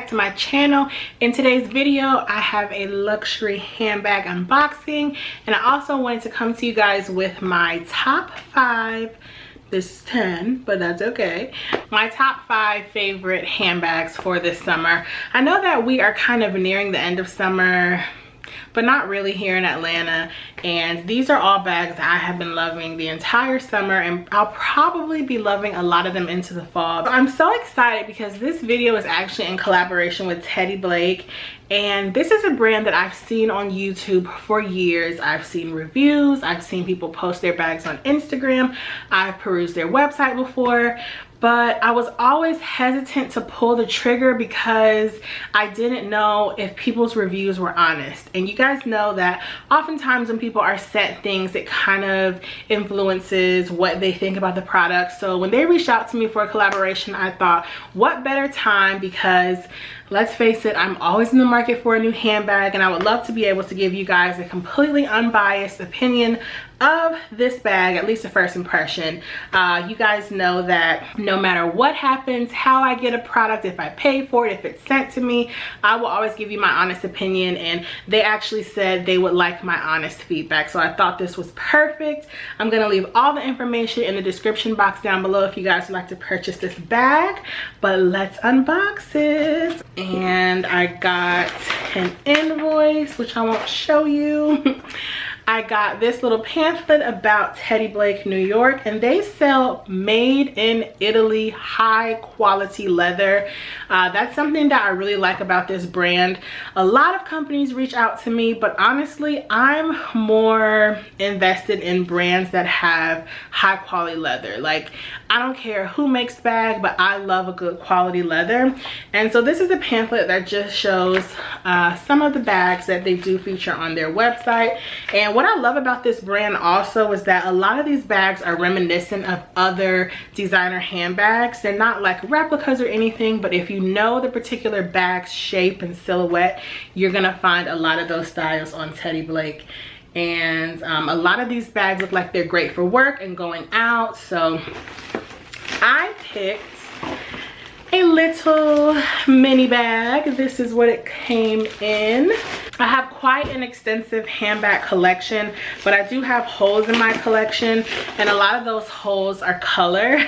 back to my channel. In today's video I have a luxury handbag unboxing, and I also wanted to come to you guys with my top 5, this is 10 but that's okay, my top 5 favorite handbags for this summer. I know that we are kind of nearing the end of summer, but not really here in Atlanta, and these are all bags that I have been loving the entire summer, and I'll probably be loving a lot of them into the fall. I'm so excited because this video is actually in collaboration with Teddy Blake, and this is a brand that I've seen on YouTube for years. I've seen reviews, I've seen people post their bags on Instagram, I've perused their website before, but I was always hesitant to pull the trigger because I didn't know if people's reviews were honest. And you guys know that oftentimes when people are sent things, it kind of influences what they think about the product. So when they reached out to me for a collaboration, I thought, what better time, because let's face it, I'm always in the market for a new handbag, and I would love to be able to give you guys a completely unbiased opinion of this bag, at least a first impression. You guys know that no matter what happens, how I get a product, if I pay for it, if it's sent to me, I will always give you my honest opinion, and they actually said they would like my honest feedback. So I thought this was perfect. I'm gonna leave all the information in the description box down below if you guys would like to purchase this bag, but let's unbox it. And I got an invoice, which I won't show you. I got this little pamphlet about Teddy Blake, New York, and they sell made in Italy high quality leather. That's something that I really like about this brand. A lot of companies reach out to me, but honestly, I'm more invested in brands that have high quality leather. Like, I don't care who makes the bag, but I love a good quality leather. And so this is a pamphlet that just shows some of the bags that they do feature on their website. And what I love about this brand also is that a lot of these bags are reminiscent of other designer handbags. They're not like replicas or anything, but if you know the particular bag's shape and silhouette, you're gonna find a lot of those styles on Teddy Blake. And a lot of these bags look like they're great for work and going out. So I picked a little mini bag. This is what it came in. I have quite an extensive handbag collection, but I do have holes in my collection, and a lot of those holes are color.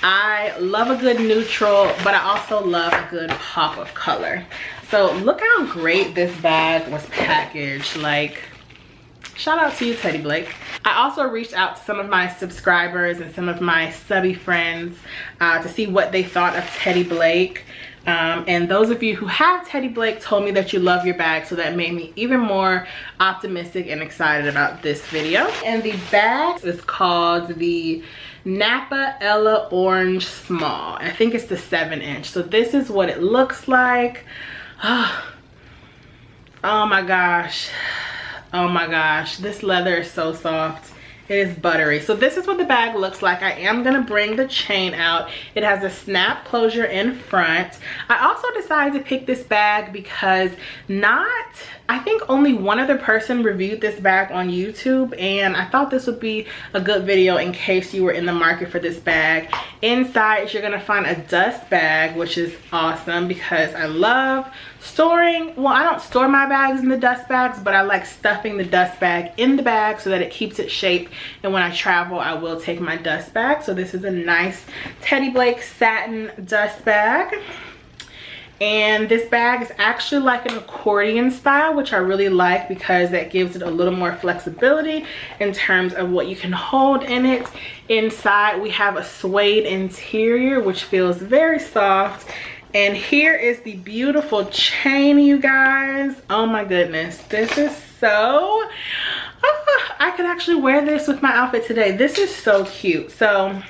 I love a good neutral, but I also love a good pop of color. So look how great this bag was packaged. Like, shout out to you, Teddy Blake. I also reached out to some of my subscribers and some of my subby friends to see what they thought of Teddy Blake. And those of you who have Teddy Blake told me that you love your bag, so that made me even more optimistic and excited about this video. And the bag is called the Napa Ella Orange Small. I think it's the 7-inch. So this is what it looks like. Oh my gosh. Oh my gosh, this leather is so soft. It is buttery. So this is what the bag looks like. I am gonna bring the chain out. It has a snap closure in front. I also decided to pick this bag because I think only one other person reviewed this bag on YouTube, and I thought this would be a good video in case you were in the market for this bag. Inside, you're gonna find a dust bag, which is awesome because I love storing, well, I don't store my bags in the dust bags, but I like stuffing the dust bag in the bag so that it keeps its shape, and when I travel I will take my dust bag. So this is a nice Teddy Blake satin dust bag, and this bag is actually like an accordion style, which I really like because that gives it a little more flexibility in terms of what you can hold in it. Inside we have a suede interior, which feels very soft. And here is the beautiful chain, you guys. Oh my goodness, this is so, I could actually wear this with my outfit today. This is so cute. So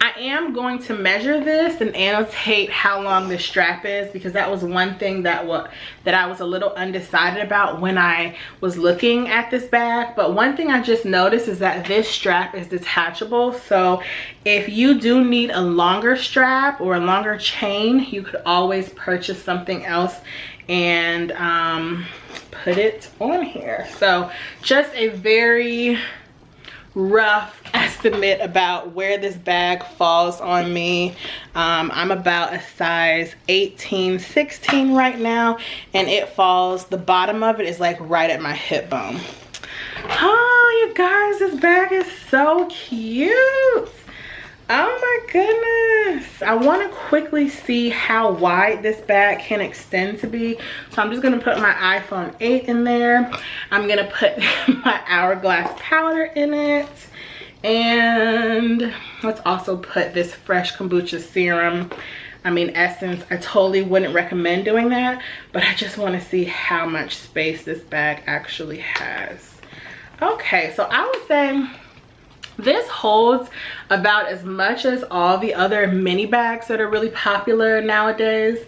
I am going to measure this and annotate how long the strap is, because that was one thing that I was a little undecided about when I was looking at this bag. But one thing I just noticed is that this strap is detachable. So if you do need a longer strap or a longer chain, you could always purchase something else and put it on here. So just a very rough estimate estimate about where this bag falls on me. I'm about a size 18, 16 right now, and it falls, the bottom of it is like right at my hip bone. Oh, you guys, this bag is so cute. Oh my goodness. I want to quickly see how wide this bag can extend to be. So I'm just going to put my iPhone 8 in there. I'm going to put my Hourglass powder in it. And let's also put this fresh kombucha serum. I mean, essence. I totally wouldn't recommend doing that, but I just want to see how much space this bag actually has. Okay, so I would say this holds about as much as all the other mini bags that are really popular nowadays.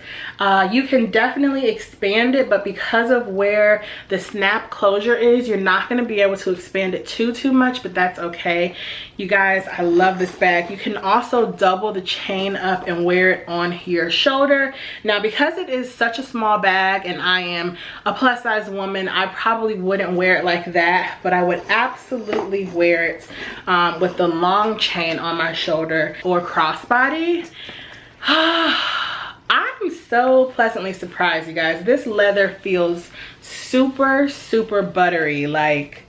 You can definitely expand it, but because of where the snap closure is, you're not going to be able to expand it too much, but that's okay. You guys, I love this bag. You can also double the chain up and wear it on your shoulder. Now, because it is such a small bag and I am a plus size woman, I probably wouldn't wear it like that, but I would absolutely wear it with the long chain on my shoulder or crossbody. I'm so pleasantly surprised, you guys. This leather feels super buttery, like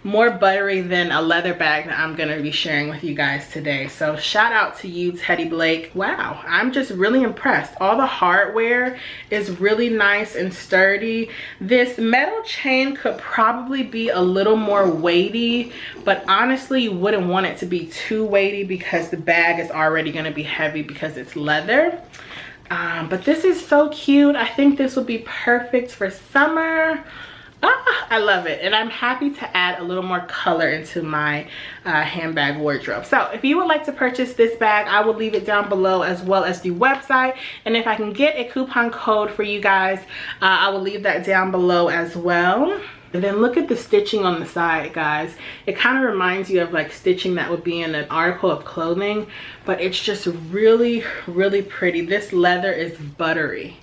more buttery than a leather bag that I'm gonna be sharing with you guys today. So shout out to you, Teddy Blake. Wow, I'm just really impressed. All the hardware is really nice and sturdy. This metal chain could probably be a little more weighty, but honestly you wouldn't want it to be too weighty because the bag is already gonna be heavy because it's leather. But this is so cute. I think this will be perfect for summer. I love it, and I'm happy to add a little more color into my handbag wardrobe. So if you would like to purchase this bag, I will leave it down below as well as the website, and if I can get a coupon code for you guys, I will leave that down below as well. And then look at the stitching on the side, guys. It kind of reminds you of like stitching that would be in an article of clothing, but it's just really pretty. This leather is buttery.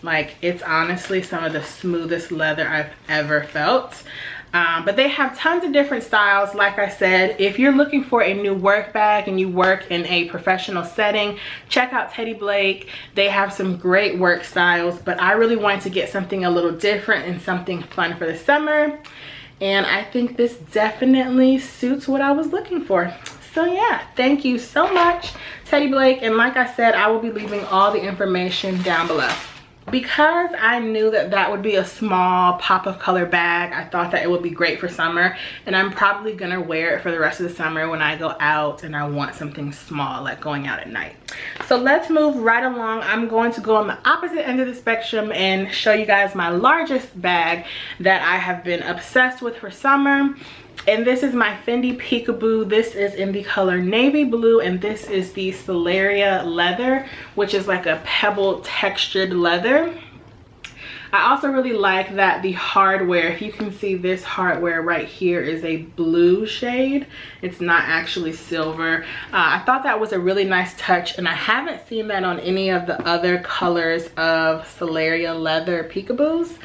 Like, it's honestly some of the smoothest leather I've ever felt. But they have tons of different styles. Like I said, if you're looking for a new work bag and you work in a professional setting, check out Teddy Blake. They have some great work styles, but I really wanted to get something a little different and something fun for the summer. And I think this definitely suits what I was looking for. So yeah, thank you so much, Teddy Blake. And like I said, I will be leaving all the information down below. Because I knew that that would be a small pop of color bag, I thought that it would be great for summer, and I'm probably gonna wear it for the rest of the summer when I go out and I want something small, like going out at night. So let's move right along. I'm going to go on the opposite end of the spectrum and show you guys my largest bag that I have been obsessed with for summer. And this is my Fendi Peekaboo. This is in the color navy blue, and this is the Selleria leather, which is like a pebble textured leather. I also really like that the hardware, if you can see, this hardware right here is a blue shade. It's not actually silver. I thought that was a really nice touch, and I haven't seen that on any of the other colors of Selleria leather peekaboos.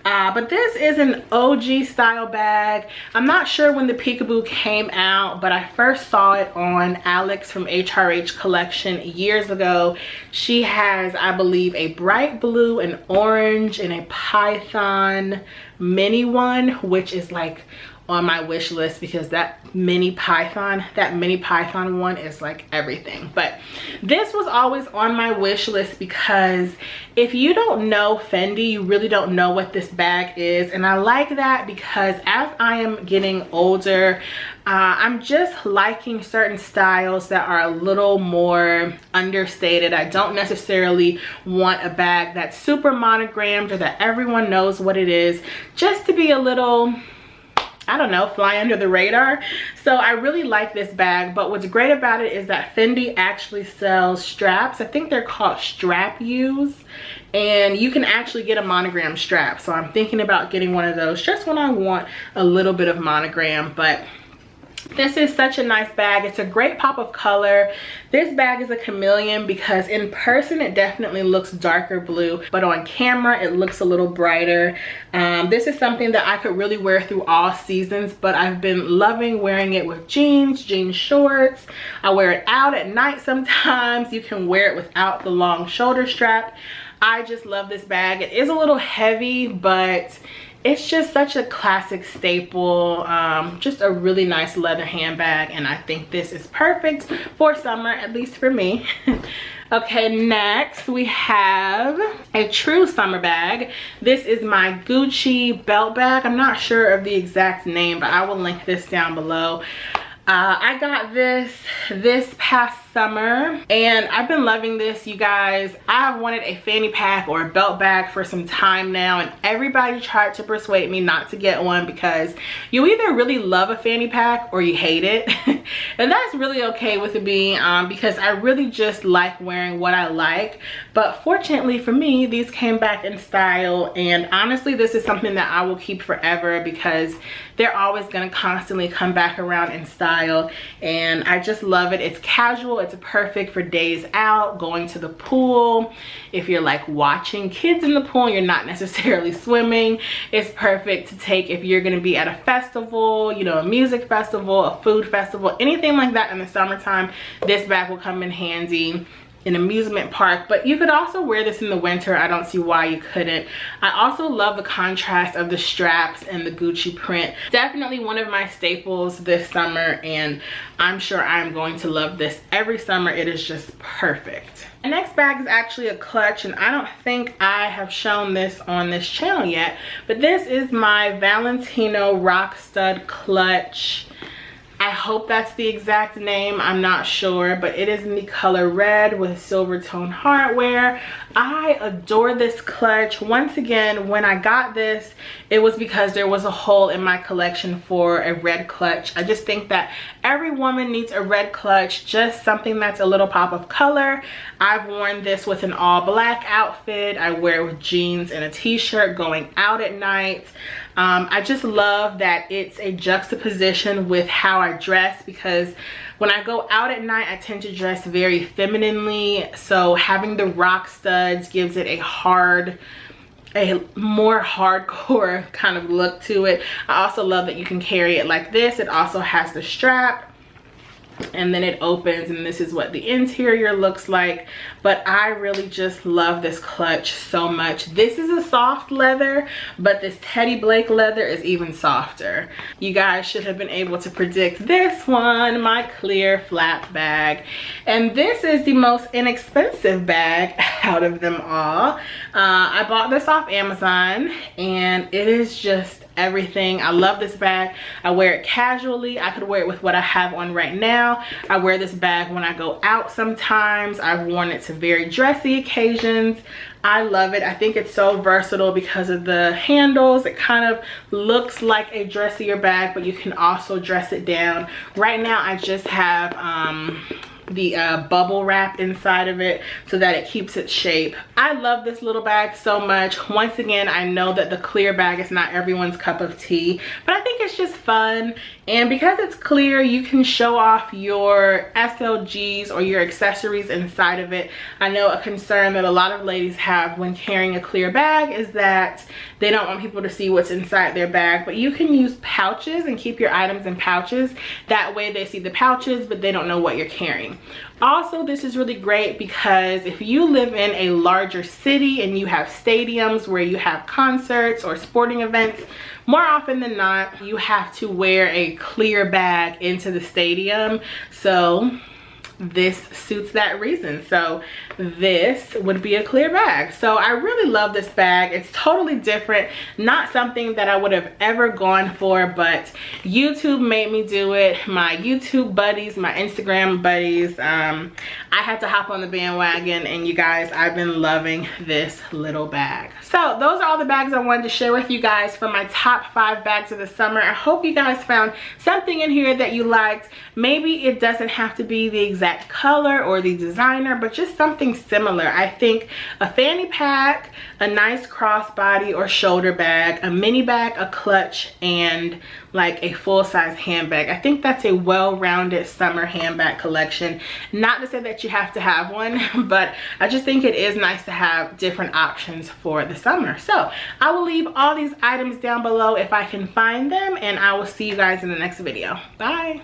But this is an OG style bag. I'm not sure when the Peekaboo came out, but I first saw it on Alex from HRH Collection years ago. She has, I believe, a bright blue, an orange, and a python mini one, which is like on my wish list because that mini python one is like everything. But this was always on my wish list because if you don't know Fendi, you really don't know what this bag is. And I like that because as I am getting older, I'm just liking certain styles that are a little more understated. I don't necessarily want a bag that's super monogrammed or that everyone knows what it is, just to be a little, I don't know, fly under the radar. So I really like this bag, but what's great about it is that Fendi actually sells straps. I think they're called strap U's, and you can actually get a monogram strap. So I'm thinking about getting one of those just when I want a little bit of monogram. But This is such a nice bag. It's a great pop of color. This bag is a chameleon because in person it definitely looks darker blue, but on camera it looks a little brighter. This is something that I could really wear through all seasons, but I've been loving wearing it with jeans shorts. I wear it out at night sometimes. You can wear it without the long shoulder strap. I just love this bag. It is a little heavy, but it's just such a classic staple, just a really nice leather handbag, and I think this is perfect for summer, at least for me. Okay, next we have a true summer bag. This is my Gucci belt bag. I'm not sure of the exact name, but I will link this down below. I got this past summer and I've been loving this, you guys. I've wanted a fanny pack or a belt bag for some time now, and everybody tried to persuade me not to get one because you either really love a fanny pack or you hate it. And that's really okay with me, because I really just like wearing what I like. But fortunately for me, these came back in style, and honestly this is something that I will keep forever because they're always going to constantly come back around in style, and I just love it. It's casual. It's perfect for days out, going to the pool. If you're like watching kids in the pool and you're not necessarily swimming, it's perfect to take if you're going to be at a festival, you know, a music festival, a food festival, anything like that in the summertime. This bag will come in handy. An amusement park, but you could also wear this in the winter. I don't see why you couldn't. I also love the contrast of the straps and the Gucci print. Definitely one of my staples this summer, and I'm sure I'm going to love this every summer. It is just perfect. The next bag is actually a clutch, and I don't think I have shown this on this channel yet, but this is my Valentino Rockstud clutch. I hope that's the exact name, I'm not sure, but it is in the color red with silver tone hardware. I adore this clutch. Once again, when I got this, it was because there was a hole in my collection for a red clutch. I just think that every woman needs a red clutch, just something that's a little pop of color. I've worn this with an all black outfit. I wear it with jeans and a t-shirt going out at night. I just love that it's a juxtaposition with how I dress, because when I go out at night I tend to dress very femininely, so having the rock studs gives it a more hardcore kind of look to it. I also love that you can carry it like this. It also has the strap, and then it opens, and this is what the interior looks like. But I really just love this clutch so much. This is a soft leather, but this Teddy Blake leather is even softer. You guys should have been able to predict this one, my clear flap bag. And this is the most inexpensive bag out of them all. I bought this off Amazon, and it is just everything. I love this bag. I wear it casually. I could wear it with what I have on right now. I wear this bag when I go out sometimes. I've worn it to very dressy occasions. I love it. I think it's so versatile because of the handles. It kind of looks like a dressier bag, but you can also dress it down. Right now I just have the bubble wrap inside of it so that it keeps its shape. I love this little bag so much. Once again, I know that the clear bag is not everyone's cup of tea, but I think it's just fun. And because it's clear, you can show off your SLGs or your accessories inside of it. I know a concern that a lot of ladies have when carrying a clear bag is that they don't want people to see what's inside their bag, but you can use pouches and keep your items in pouches. That way they see the pouches, but they don't know what you're carrying. Also, this is really great because if you live in a larger city and you have stadiums where you have concerts or sporting events, more often than not, you have to wear a clear bag into the stadium. So this suits that reason. So this would be a clear bag. So I really love this bag. It's totally different, not something that I would have ever gone for, but YouTube made me do it. My YouTube buddies, my Instagram buddies, I had to hop on the bandwagon, and you guys, I've been loving this little bag. So those are all the bags I wanted to share with you guys for my top 5 bags of the summer. I hope you guys found something in here that you liked. Maybe it doesn't have to be the exact exact color or the designer, but just something similar. I think a fanny pack, a nice crossbody or shoulder bag, a mini bag, a clutch, and like a full-size handbag. I think that's a well-rounded summer handbag collection. Not to say that you have to have one, but I just think it is nice to have different options for the summer. So I will leave all these items down below if I can find them, and I will see you guys in the next video. Bye.